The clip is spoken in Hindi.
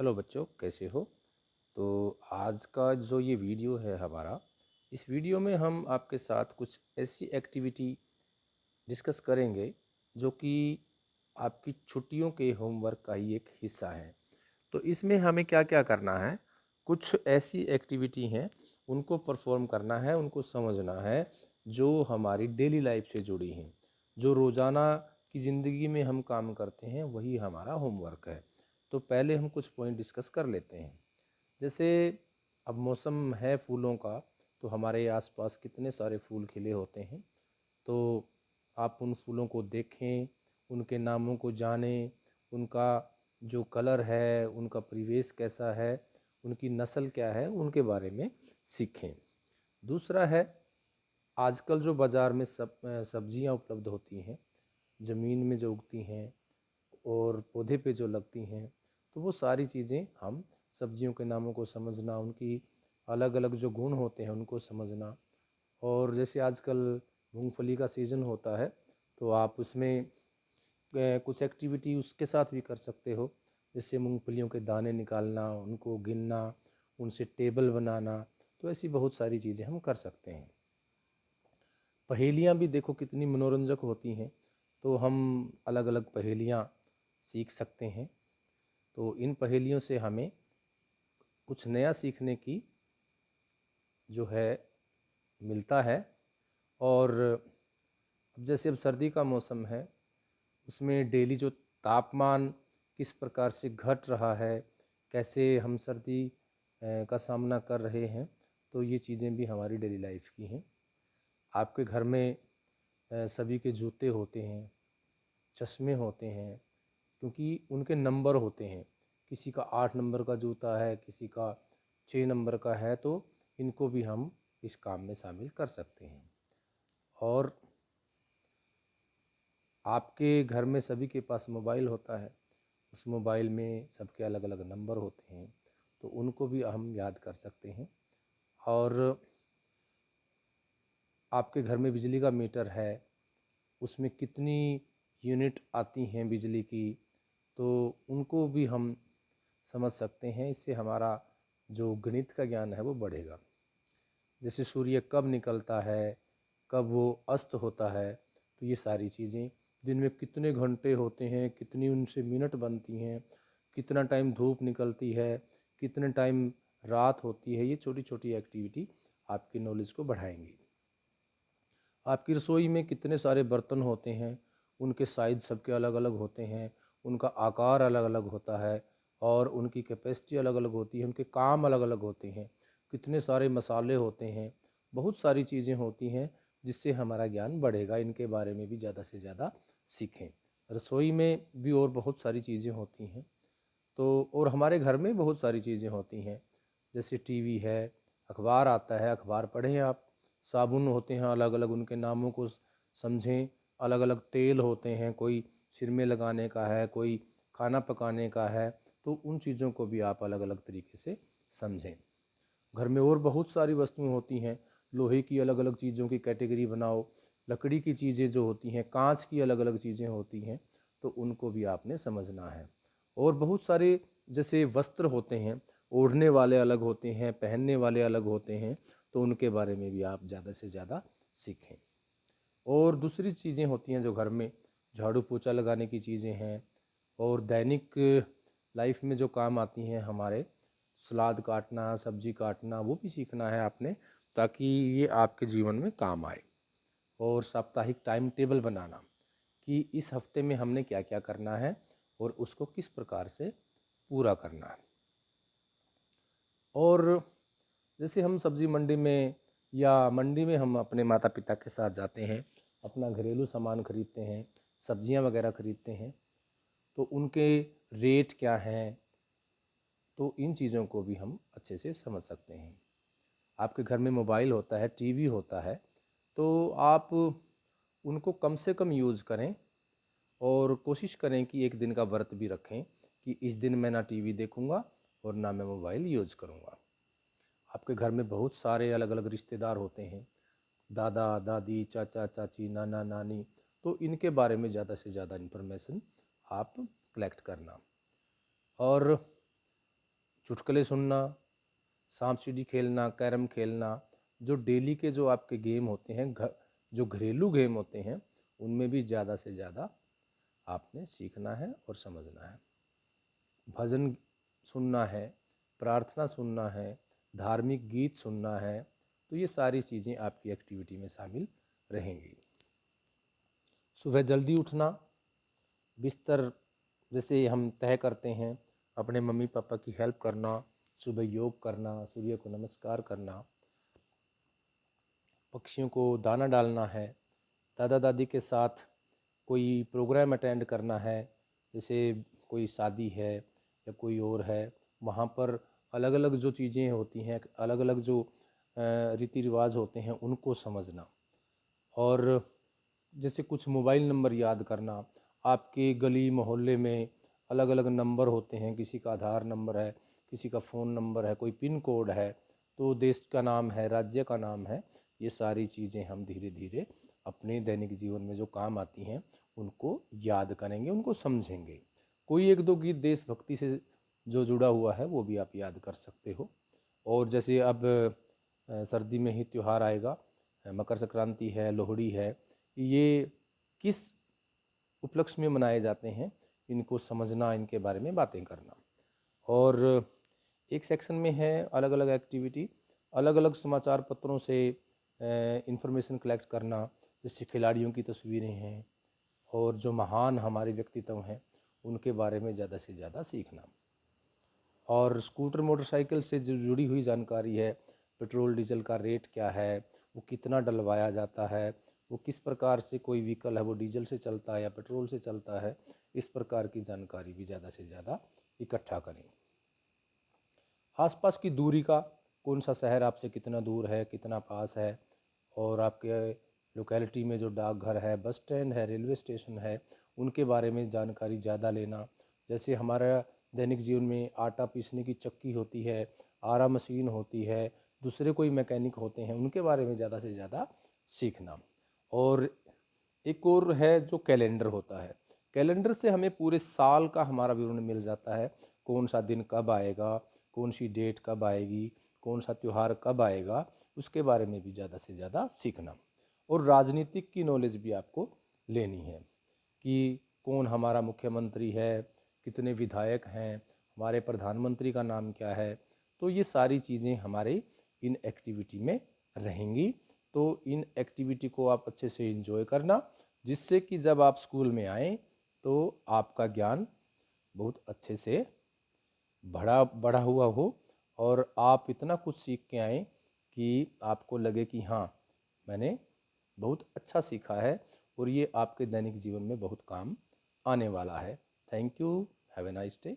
हेलो बच्चों, कैसे हो? तो आज का जो ये वीडियो है हमारा, इस वीडियो में हम आपके साथ कुछ ऐसी एक्टिविटी डिस्कस करेंगे जो कि आपकी छुट्टियों के होमवर्क का ही एक हिस्सा है। तो इसमें हमें क्या क्या करना है, कुछ ऐसी एक्टिविटी हैं उनको परफॉर्म करना है, उनको समझना है जो हमारी डेली लाइफ से जुड़ी हैं, जो रोज़ाना की ज़िंदगी में हम काम करते हैं, वही हमारा होमवर्क है। तो पहले हम कुछ पॉइंट डिस्कस कर लेते हैं। जैसे अब मौसम है फूलों का, तो हमारे आसपास कितने सारे फूल खिले होते हैं। तो आप उन फूलों को देखें, उनके नामों को जानें, उनका जो कलर है, उनका परिवेश कैसा है, उनकी नस्ल क्या है, उनके बारे में सीखें। दूसरा है, आजकल जो बाज़ार में सब्जियां उपलब्ध होती हैं, ज़मीन में जो उगती हैं और पौधे पे जो लगती हैं, तो वो सारी चीज़ें हम सब्जियों के नामों को समझना, उनकी अलग अलग जो गुण होते हैं उनको समझना। और जैसे आजकल मूंगफली का सीज़न होता है, तो आप उसमें कुछ एक्टिविटी उसके साथ भी कर सकते हो। जैसे मूंगफलियों के दाने निकालना, उनको गिनना, उनसे टेबल बनाना। तो ऐसी बहुत सारी चीज़ें हम कर सकते हैं। पहेलियाँ भी देखो कितनी मनोरंजक होती हैं, तो हम अलग अलग पहेलियाँ सीख सकते हैं। तो इन पहेलियों से हमें कुछ नया सीखने की जो है मिलता है। और अब जैसे अब सर्दी का मौसम है, उसमें डेली जो तापमान किस प्रकार से घट रहा है, कैसे हम सर्दी का सामना कर रहे हैं, तो ये चीज़ें भी हमारी डेली लाइफ की हैं। आपके घर में सभी के जूते होते हैं, चश्मे होते हैं, क्योंकि उनके नंबर होते हैं। किसी का 8 नंबर का जूता है, किसी का 6 नंबर का है, तो इनको भी हम इस काम में शामिल कर सकते हैं। और आपके घर में सभी के पास मोबाइल होता है, उस मोबाइल में सबके अलग अलग नंबर होते हैं, तो उनको भी हम याद कर सकते हैं। और आपके घर में बिजली का मीटर है, उसमें कितनी यूनिट आती हैं बिजली की, तो उनको भी हम समझ सकते हैं। इससे हमारा जो गणित का ज्ञान है वो बढ़ेगा। जैसे सूर्य कब निकलता है, कब वो अस्त होता है, तो ये सारी चीज़ें, दिन में कितने घंटे होते हैं, कितनी उनसे मिनट बनती हैं, कितना टाइम धूप निकलती है, कितने टाइम रात होती है, ये छोटी छोटी एक्टिविटी आपकी नॉलेज को बढ़ाएंगी। आपकी रसोई में कितने सारे बर्तन होते हैं, उनके साइज़ सबके अलग अलग होते हैं, उनका आकार अलग अलग होता है और उनकी कैपेसिटी अलग अलग होती है, उनके काम अलग अलग होते हैं, कितने सारे मसाले होते हैं, बहुत सारी चीज़ें होती हैं जिससे हमारा ज्ञान बढ़ेगा। इनके बारे में भी ज़्यादा से ज़्यादा सीखें। रसोई में भी और बहुत सारी चीज़ें होती हैं, तो और हमारे घर में बहुत सारी चीज़ें होती हैं। जैसे टीवी है, अखबार आता है, अखबार पढ़ें आप। साबुन होते हैं अलग अलग, उनके नामों को समझें। अलग अलग तेल होते हैं, कोई सिर में लगाने का है, कोई खाना पकाने का है, तो उन चीज़ों को भी आप अलग अलग तरीके से समझें। घर में और बहुत सारी वस्तुएं होती हैं, लोहे की अलग अलग चीज़ों की कैटेगरी बनाओ, लकड़ी की चीज़ें जो होती हैं, कांच की अलग अलग चीज़ें होती हैं, तो उनको भी आपने समझना है। और बहुत सारे जैसे वस्त्र होते हैं, ओढ़ने वाले अलग होते हैं, पहनने वाले अलग होते हैं, तो उनके बारे में भी आप ज़्यादा से ज़्यादा सीखें। और दूसरी चीज़ें होती हैं जो घर में झाड़ू पोछा लगाने की चीज़ें हैं, और दैनिक लाइफ में जो काम आती हैं हमारे, सलाद काटना, सब्जी काटना, वो भी सीखना है आपने, ताकि ये आपके जीवन में काम आए। और साप्ताहिक टाइम टेबल बनाना कि इस हफ्ते में हमने क्या क्या करना है और उसको किस प्रकार से पूरा करना है। और जैसे हम सब्जी मंडी में या मंडी में हम अपने माता पिता के साथ जाते हैं, अपना घरेलू सामान खरीदते हैं, सब्जियां वगैरह खरीदते हैं, तो उनके रेट क्या हैं, तो इन चीज़ों को भी हम अच्छे से समझ सकते हैं। आपके घर में मोबाइल होता है, टीवी होता है, तो आप उनको कम से कम यूज़ करें और कोशिश करें कि एक दिन का व्रत भी रखें कि इस दिन मैं ना टीवी देखूंगा और ना मैं मोबाइल यूज़ करूंगा। आपके घर में बहुत सारे अलग अलग रिश्तेदार होते हैं, दादा दादी, चाचा चाची, नाना नानी, तो इनके बारे में ज़्यादा से ज़्यादा इन्फॉर्मेशन आप कलेक्ट करना। और चुटकुले सुनना, सांप सीढ़ी खेलना, कैरम खेलना, जो डेली के जो आपके गेम होते हैं, जो घरेलू गेम होते हैं, उनमें भी ज़्यादा से ज़्यादा आपने सीखना है और समझना है। भजन सुनना है, प्रार्थना सुनना है, धार्मिक गीत सुनना है, तो ये सारी चीज़ें आपकी एक्टिविटी में शामिल रहेंगी। सुबह जल्दी उठना, बिस्तर जैसे हम तय करते हैं, अपने मम्मी पापा की हेल्प करना, सुबह योग करना, सूर्य को नमस्कार करना, पक्षियों को दाना डालना है, दादा दादी के साथ कोई प्रोग्राम अटेंड करना है, जैसे कोई शादी है या कोई और है, वहाँ पर अलग अलग जो चीज़ें होती हैं, अलग अलग जो रीति रिवाज होते हैं, उनको समझना। और जैसे कुछ मोबाइल नंबर याद करना, आपके गली मोहल्ले में अलग अलग नंबर होते हैं, किसी का आधार नंबर है, किसी का फ़ोन नंबर है, कोई पिन कोड है, तो देश का नाम है, राज्य का नाम है, ये सारी चीज़ें हम धीरे धीरे अपने दैनिक जीवन में जो काम आती हैं उनको याद करेंगे, उनको समझेंगे। कोई एक दो गीत देशभक्ति से जो जुड़ा हुआ है वो भी आप याद कर सकते हो। और जैसे अब सर्दी में ही त्यौहार आएगा, मकर संक्रांति है, लोहड़ी है, ये किस उपलक्ष्य में मनाए जाते हैं, इनको समझना, इनके बारे में बातें करना। और एक सेक्शन में है अलग अलग एक्टिविटी, अलग अलग समाचार पत्रों से इंफॉर्मेशन कलेक्ट करना, जैसे खिलाड़ियों की तस्वीरें हैं और जो महान हमारे व्यक्तित्व हैं उनके बारे में ज़्यादा से ज़्यादा सीखना। और स्कूटर मोटरसाइकिल से जो जुड़ी हुई जानकारी है, पेट्रोल डीजल का रेट क्या है, वो कितना डलवाया जाता है, वो किस प्रकार से कोई व्हीकल है वो डीजल से चलता है या पेट्रोल से चलता है, इस प्रकार की जानकारी भी ज़्यादा से ज़्यादा इकट्ठा करें। आसपास की दूरी का, कौन सा शहर आपसे कितना दूर है, कितना पास है, और आपके लोकेलिटी में जो डाकघर है, बस स्टैंड है, रेलवे स्टेशन है, उनके बारे में जानकारी ज़्यादा लेना। जैसे हमारा दैनिक जीवन में आटा पीसने की चक्की होती है, आरा मशीन होती है, दूसरे कोई मैकेनिक होते हैं, उनके बारे में ज़्यादा से ज़्यादा सीखना। और एक और है जो कैलेंडर होता है, कैलेंडर से हमें पूरे साल का हमारा विवरण मिल जाता है, कौन सा दिन कब आएगा, कौन सी डेट कब आएगी, कौन सा त्यौहार कब आएगा, उसके बारे में भी ज़्यादा से ज़्यादा सीखना। और राजनीतिक की नॉलेज भी आपको लेनी है कि कौन हमारा मुख्यमंत्री है, कितने विधायक हैं, हमारे प्रधानमंत्री का नाम क्या है, तो ये सारी चीज़ें हमारे इन एक्टिविटी में रहेंगी। तो इन एक्टिविटी को आप अच्छे से एंजॉय करना, जिससे कि जब आप स्कूल में आएँ तो आपका ज्ञान बहुत अच्छे से बढ़ा बढ़ा हुआ हो और आप इतना कुछ सीख के आएँ कि आपको लगे कि हाँ, मैंने बहुत अच्छा सीखा है और ये आपके दैनिक जीवन में बहुत काम आने वाला है। Thank you, have a nice day.